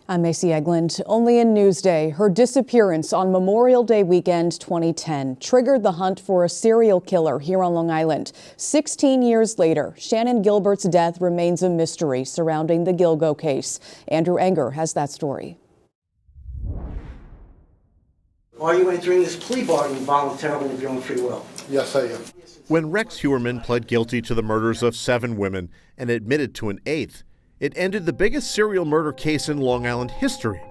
I'm Macy Egland. Only in Newsday, her disappearance on Memorial Day weekend 2010 triggered the hunt for a serial killer here on Long Island. 16 years later, Shannan Gilbert's death remains a mystery surrounding the Gilgo case. Andrew Enger has that story. Are you entering this plea bargain voluntarily of your own free will? Yes, I am. When Rex Heuermann pled guilty to the murders of 7 women and admitted to an 8th, it ended the biggest serial murder case in Long Island history.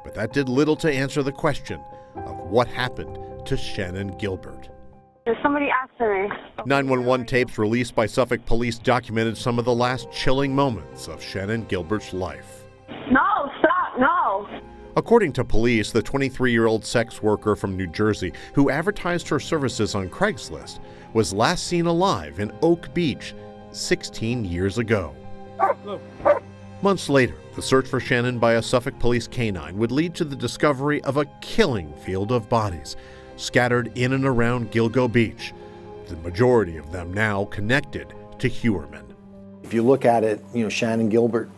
But that did little to answer the question of what happened to Shannan Gilbert. There's somebody after me. 911 tapes released by Suffolk police documented some of the last chilling moments of Shannan Gilbert's life. No, stop, no. According to police, the 23-year-old sex worker from New Jersey who advertised her services on Craigslist was last seen alive in Oak Beach 16 years ago. Months later, the search for Shannan by a Suffolk police canine would lead to the discovery of a killing field of bodies scattered in and around Gilgo Beach, the majority of them now connected to Heuermann. If you look at it, Shannan Gilbert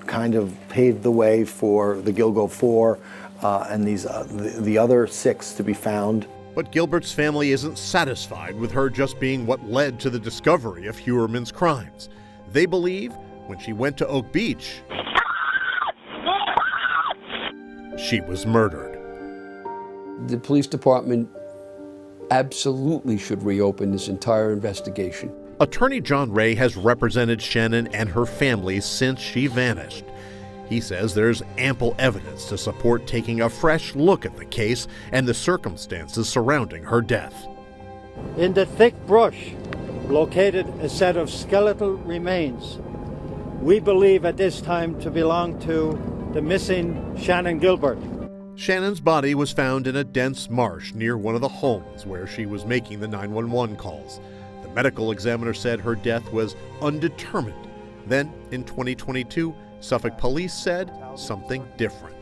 kind of paved the way for the Gilgo 4 and the other 6 to be found. But Gilbert's family isn't satisfied with her just being what led to the discovery of Heuermann's crimes. They believe when she went to Oak Beach, she was murdered. The police department absolutely should reopen this entire investigation. Attorney John Ray has represented Shannan and her family since she vanished. He says there's ample evidence to support taking a fresh look at the case and the circumstances surrounding her death. In the thick brush, located a set of skeletal remains. We believe at this time to belong to the missing Shannan Gilbert. Shannan's body was found in a dense marsh near one of the homes where she was making the 911 calls. The medical examiner said her death was undetermined. Then, in 2022, Suffolk police said something different.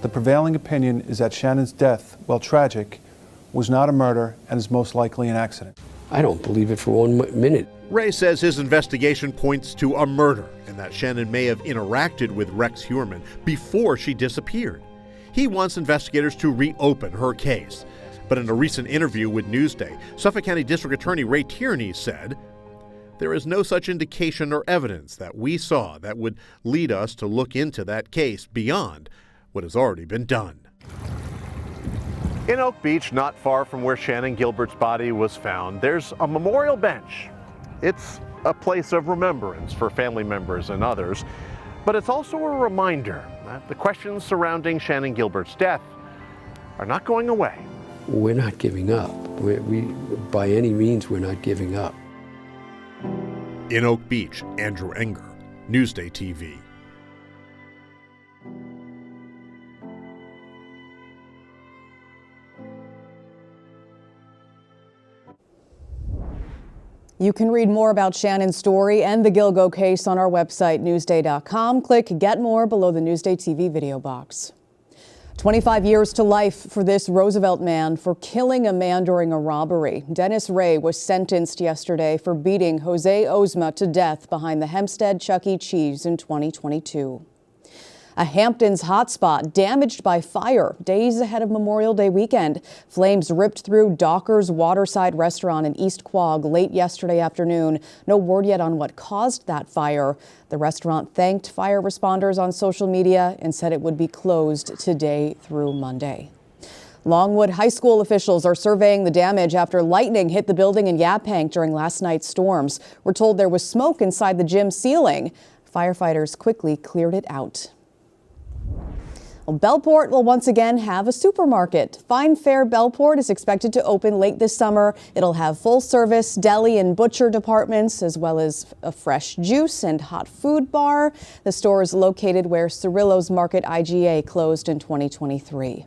The prevailing opinion is that Shannan's death, while tragic, was not a murder and is most likely an accident. I don't believe it for 1 minute. Ray says his investigation points to a murder and that Shannan may have interacted with Rex Heuermann before she disappeared. He wants investigators to reopen her case. But in a recent interview with Newsday, Suffolk County District Attorney Ray Tierney said, "There is no such indication or evidence that we saw that would lead us to look into that case beyond what has already been done." In Oak Beach, not far from where Shannan Gilbert's body was found, there's a memorial bench. It's a place of remembrance for family members and others, but it's also a reminder that the questions surrounding Shannan Gilbert's death are not going away. We're not giving up. By any means, we're not giving up. In Oak Beach, Andrew Enger, Newsday TV. You can read more about Shannan's story and the Gilgo case on our website, Newsday.com. Click Get More below the Newsday TV video box. 25 years to life for this Roosevelt man for killing a man during a robbery. Dennis Ray was sentenced yesterday for beating Jose Ozma to death behind the Hempstead Chuck E. Cheese in 2022. A Hamptons hotspot damaged by fire days ahead of Memorial Day weekend. Flames ripped through Docker's Waterside restaurant in East Quogue late yesterday afternoon. No word yet on what caused that fire. The restaurant thanked fire responders on social media and said it would be closed today through Monday. Longwood High School officials are surveying the damage after lightning hit the building in Yaphank during last night's storms. We're told there was smoke inside the gym ceiling. Firefighters quickly cleared it out. Well, Bellport will once again have a supermarket. Fine Fare Bellport is expected to open late this summer. It'll have full-service deli and butcher departments, as well as a fresh juice and hot food bar. The store is located where Cirillo's Market IGA closed in 2023.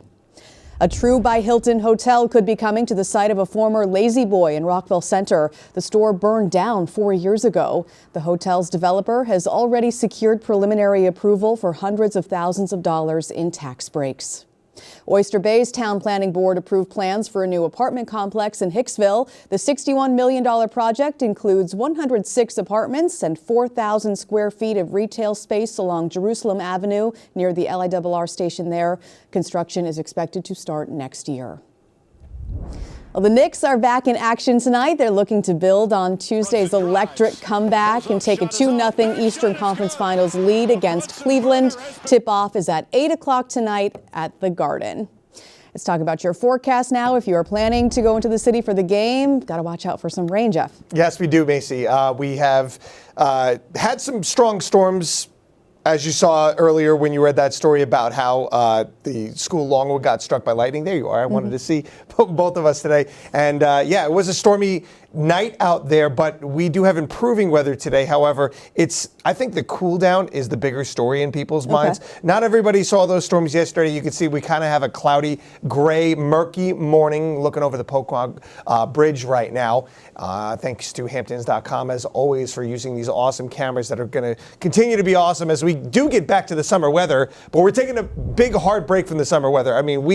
A True by Hilton hotel could be coming to the site of a former Lazy Boy in Rockville Center. The store burned down 4 years ago. The hotel's developer has already secured preliminary approval for hundreds of thousands of dollars in tax breaks. Oyster Bay's Town Planning Board approved plans for a new apartment complex in Hicksville. The $61 million project includes 106 apartments and 4,000 square feet of retail space along Jerusalem Avenue near the LIRR station there. Construction is expected to start next year. Well, the Knicks are back in action tonight. They're looking to build on Tuesday's electric comeback and take a 2-0 Eastern Conference Finals lead against Cleveland. Tip-off is at 8 o'clock tonight at the Garden. Let's talk about your forecast now. If you are planning to go into the city for the game, got to watch out for some rain, Jeff. Yes, we do, Macy. We have had some strong storms, as you saw earlier when you read that story about how the school Longwood got struck by lightning. There you are. I wanted to see both of us today. And yeah, it was a stormy night out there, but we do have improving weather today. However, I think the cool down is the bigger story in people's minds. Not everybody saw those storms yesterday. You can see we kind of have a cloudy, gray, murky morning looking over the Poquog Bridge right now. Thanks to Hamptons.com, as always, for using these awesome cameras that are going to continue to be awesome as we do get back to the summer weather. But we're taking a big, hard break from the summer weather. I mean,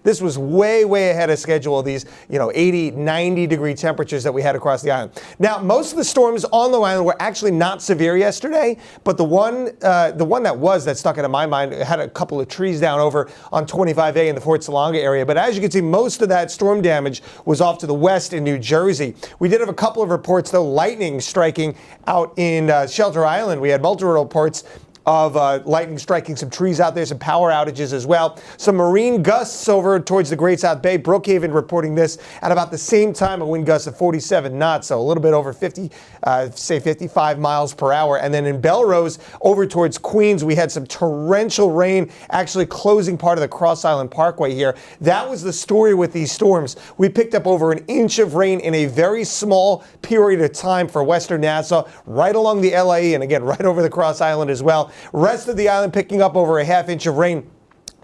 this was way, way ahead of schedule, these 80, 90 degree temperatures that we had across the island. Now, most of the storms on the island were actually not severe yesterday, but the one that stuck into my mind had a couple of trees down over on 25A in the Fort Salonga area. But as you can see, most of that storm damage was off to the west in New Jersey. We did have a couple of reports, though, lightning striking out in Shelter Island. We had multiple reports of lightning striking some trees out there, some power outages as well. Some marine gusts over towards the Great South Bay. Brookhaven reporting this at about the same time, a wind gust of 47 knots, so a little bit over 50, say 55 miles per hour. And then in Belrose, over towards Queens, we had some torrential rain actually closing part of the Cross Island Parkway here. That was the story with these storms. We picked up over an inch of rain in a very small period of time for Western Nassau, right along the LIE, and again, right over the Cross Island as well. Rest of the island picking up over a half inch of rain.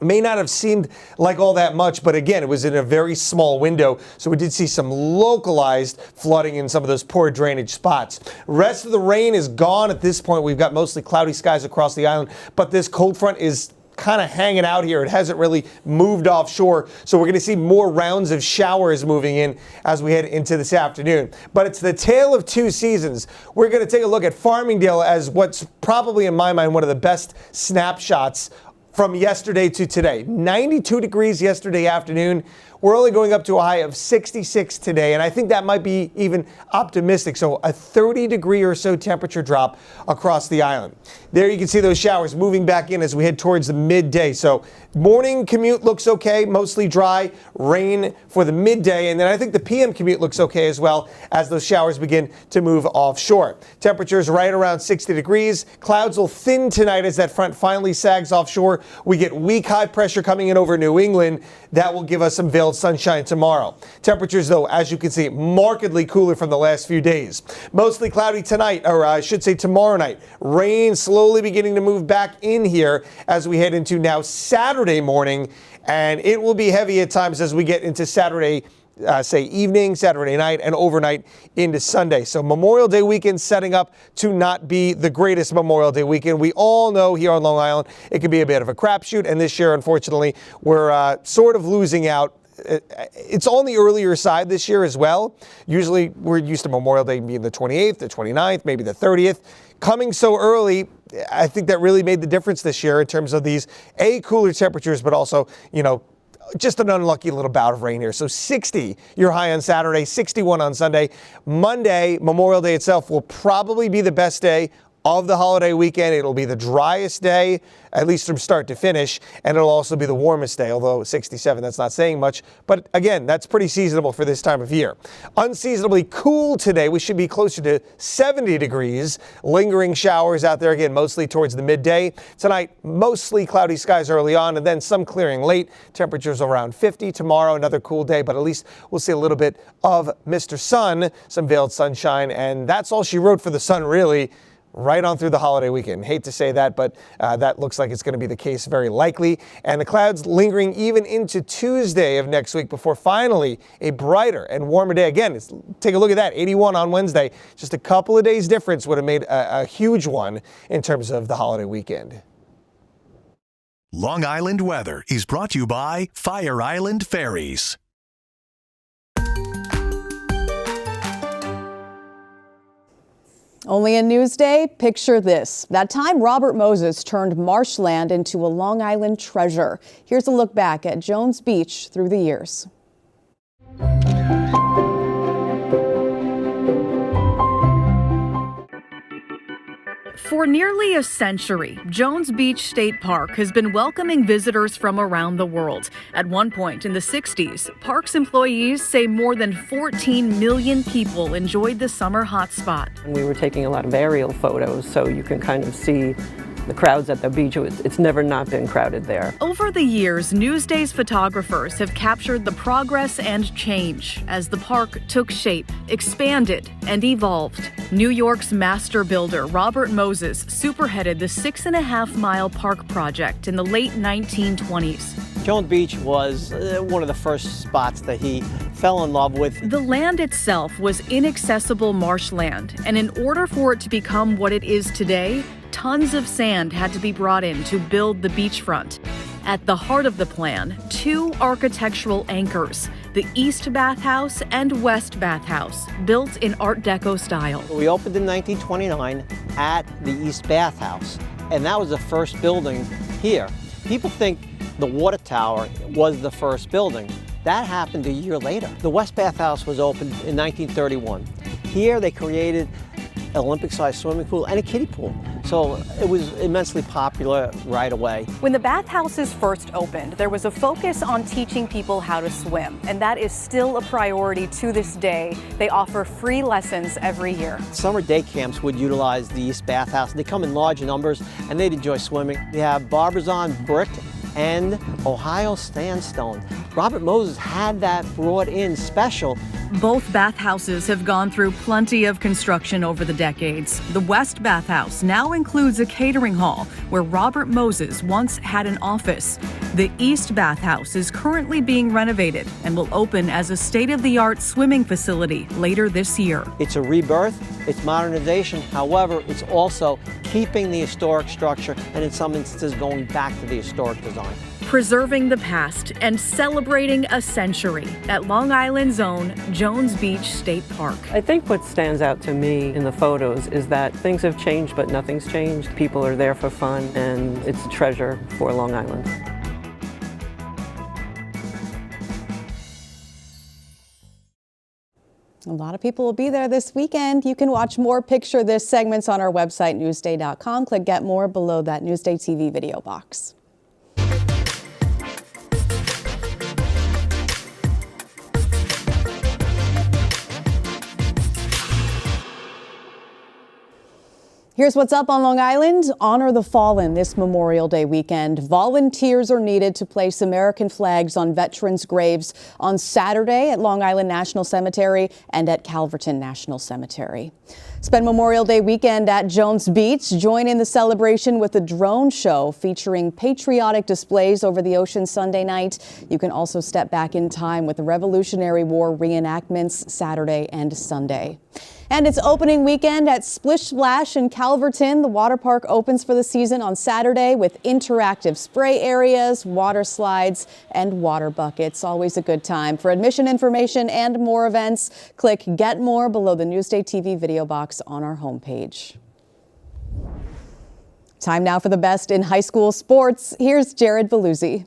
May not have seemed like all that much, but again, it was in a very small window. So we did see some localized flooding in some of those poor drainage spots. Rest of the rain is gone at this point. We've got mostly cloudy skies across the island, but this cold front is kind of hanging out here. It hasn't really moved offshore. So we're going to see more rounds of showers moving in as we head into this afternoon. But it's the tale of two seasons. We're going to take a look at Farmingdale as what's probably, in my mind, one of the best snapshots from yesterday to today. 92 degrees yesterday afternoon. We're only going up to a high of 66 today, and I think that might be even optimistic. So a 30 degree or so temperature drop across the island. There you can see those showers moving back in as we head towards the midday. So morning commute looks okay, mostly dry, rain for the midday, and then I think the PM commute looks okay as well as those showers begin to move offshore. Temperatures right around 60 degrees. Clouds will thin tonight as that front finally sags offshore. We get weak high pressure coming in over New England. That will give us some veiled sunshine tomorrow. Temperatures, though, as you can see, markedly cooler from the last few days. Mostly cloudy tonight, or I should say tomorrow night. Rain slowly beginning to move back in here as we head into now Saturday morning, and it will be heavy at times as we get into Saturday, say evening, Saturday night, and overnight into Sunday. So Memorial Day weekend setting up to not be the greatest Memorial Day weekend. We all know here on Long Island it can be a bit of a crapshoot, and this year, unfortunately, we're sort of losing out. It's on the earlier side this year as well. Usually we're used to Memorial Day being the 28th, the 29th, maybe the 30th. Coming so early, I think that really made the difference this year in terms of these cooler temperatures, but also, just an unlucky little bout of rain here. So 60 your high on Saturday, 61 on Sunday. Monday, Memorial Day itself, will probably be the best day of the holiday weekend. It'll be the driest day, at least from start to finish, and it'll also be the warmest day, although 67, that's not saying much. But again, that's pretty seasonable for this time of year. Unseasonably cool today. We should be closer to 70 degrees. Lingering showers out there again, mostly towards the midday. Tonight, mostly cloudy skies early on, and then some clearing late. Temperatures around 50. Tomorrow, another cool day, but at least we'll see a little bit of Mr. Sun, some veiled sunshine, and that's all she wrote for the sun, really. Right on through the holiday weekend. Hate to say that, but that looks like it's going to be the case very likely. And the clouds lingering even into Tuesday of next week before finally a brighter and warmer day. Again, take a look at that, 81 on Wednesday. Just a couple of days difference would have made a huge one in terms of the holiday weekend. Long Island weather is brought to you by Fire Island Ferries. Only in Newsday, picture this. That time Robert Moses turned marshland into a Long Island treasure. Here's a look back at Jones Beach through the years. For nearly a century, Jones Beach State Park has been welcoming visitors from around the world. At one point in the 60s, park's employees say more than 14 million people enjoyed the summer hotspot. We were taking a lot of aerial photos, so you can kind of see the crowds at the beach. It's never not been crowded there. Over the years, Newsday's photographers have captured the progress and change as the park took shape, expanded, and evolved. New York's master builder, Robert Moses, superheaded the 6.5-mile park project in the late 1920s. Jones Beach was one of the first spots that he fell in love with. The land itself was inaccessible marshland, and in order for it to become what it is today, tons of sand had to be brought in to build the beachfront. At the heart of the plan, two architectural anchors, the East Bathhouse and West Bathhouse, built in Art Deco style. We opened in 1929 at the East Bathhouse, and that was the first building here. People think the water tower was the first building. That happened a year later. The West Bathhouse was opened in 1931. Here they created an Olympic-sized swimming pool and a kiddie pool. So it was immensely popular right away. When the bathhouses first opened, there was a focus on teaching people how to swim, and that is still a priority to this day. They offer free lessons every year. Summer day camps would utilize the East Bathhouse. They come in large numbers and they'd enjoy swimming. We have Barbizon brick and Ohio sandstone. Robert Moses had that brought in special. Both bathhouses have gone through plenty of construction over the decades. The West Bathhouse now includes a catering hall where Robert Moses once had an office. The East Bathhouse is currently being renovated and will open as a state-of-the-art swimming facility later this year. It's a rebirth, it's modernization. However, it's also keeping the historic structure and in some instances going back to the historic design. Preserving the past and celebrating a century at Long Island's own Jones Beach State Park. I think what stands out to me in the photos is that things have changed, but nothing's changed. People are there for fun, and it's a treasure for Long Island. A lot of people will be there this weekend. You can watch more Picture This segments on our website, newsday.com. Click Get More below that Newsday TV video box. Here's what's up on Long Island. Honor the fallen this Memorial Day weekend. Volunteers are needed to place American flags on veterans' graves on Saturday at Long Island National Cemetery and at Calverton National Cemetery. Spend Memorial Day weekend at Jones Beach. Join in the celebration with a drone show featuring patriotic displays over the ocean Sunday night. You can also step back in time with the Revolutionary War reenactments Saturday and Sunday. And it's opening weekend at Splish Splash in Calverton. The water park opens for the season on Saturday with interactive spray areas, water slides, and water buckets. Always a good time. For admission information and more events, click Get More below the Newsday TV video box on our homepage. Time now for the best in high school sports. Here's Jared Veluzzi.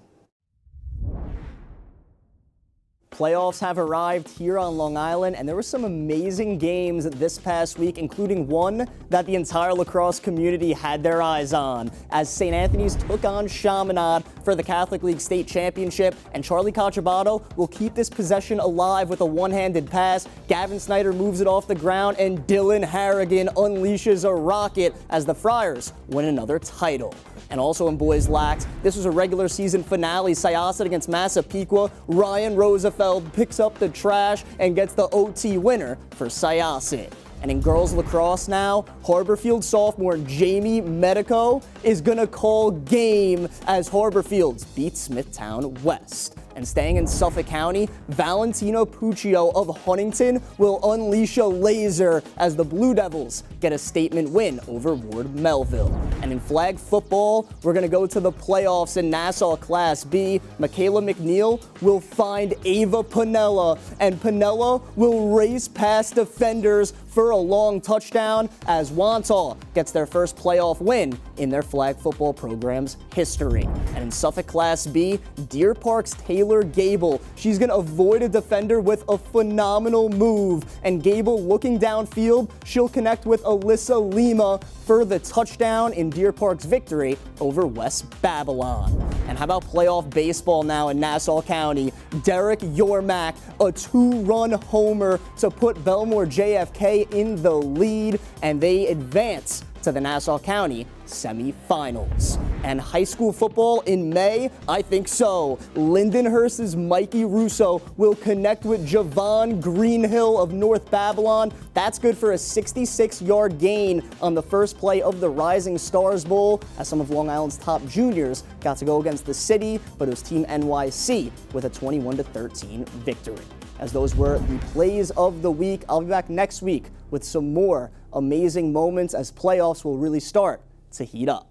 Playoffs have arrived here on Long Island, and there were some amazing games this past week, including one that the entire lacrosse community had their eyes on, as St. Anthony's took on Chaminade for the Catholic League State Championship, and Charlie Contrabato will keep this possession alive with a one-handed pass. Gavin Snyder moves it off the ground, and Dylan Harrigan unleashes a rocket as the Friars win another title. And also in boys lax, this was a regular season finale. Syosset against Massapequa. Ryan Roosevelt picks up the trash and gets the OT winner for Syosset. And in girls lacrosse now, Harborfield sophomore Jamie Medico is going to call game as Harborfields beat Smithtown West. And staying in Suffolk County, Valentino Puccio of Huntington will unleash a laser as the Blue Devils get a statement win over Ward Melville. And in flag football, we're going to go to the playoffs in Nassau Class B. Michaela McNeil will find Ava Piniella, and Piniella will race past defenders for a long touchdown as Wantagh gets their first playoff win in their flag football program's history. And in Suffolk Class B, Deer Park's Taylor Gable, she's going to avoid a defender with a phenomenal move. And Gable, looking downfield, she'll connect with Alyssa Lima for the touchdown in Deer Park's victory over West Babylon. And how about playoff baseball now in Nassau County? Derek Yormack, a two-run homer to put Belmore JFK in the lead, and they advance to the Nassau County semifinals. And high school football in May? I think so. Lindenhurst's Mikey Russo will connect with Javon Greenhill of North Babylon. That's good for a 66-yard gain on the first play of the Rising Stars Bowl, as some of Long Island's top juniors got to go against the city, but it was Team NYC with a 21-13 victory. As those were the plays of the week, I'll be back next week with some more amazing moments as playoffs will really start to heat up.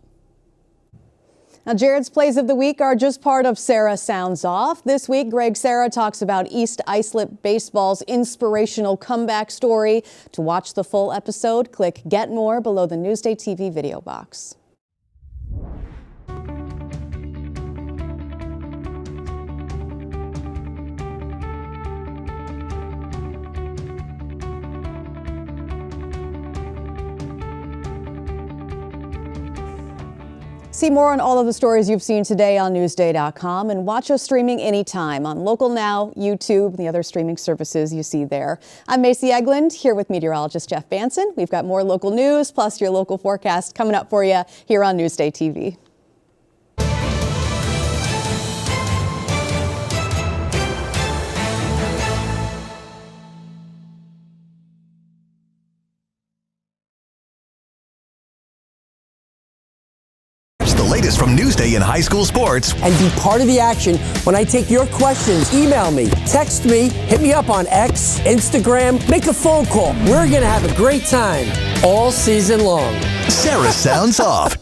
Now, Jared's plays of the week are just part of Sarah Sounds Off. This week, Greg Sarah talks about East Islip Baseball's inspirational comeback story. To watch the full episode, click Get More below the Newsday TV video box. See more on all of the stories you've seen today on Newsday.com and watch us streaming anytime on Local Now, YouTube, and the other streaming services you see there. I'm Macy Eglund, here with meteorologist Jeff Banson. We've got more local news plus your local forecast coming up for you here on Newsday TV. The latest from Newsday in high school sports. And be part of the action when I take your questions. Email me, text me, hit me up on X, Instagram, make a phone call. We're going to have a great time all season long. Sarah Sounds Off.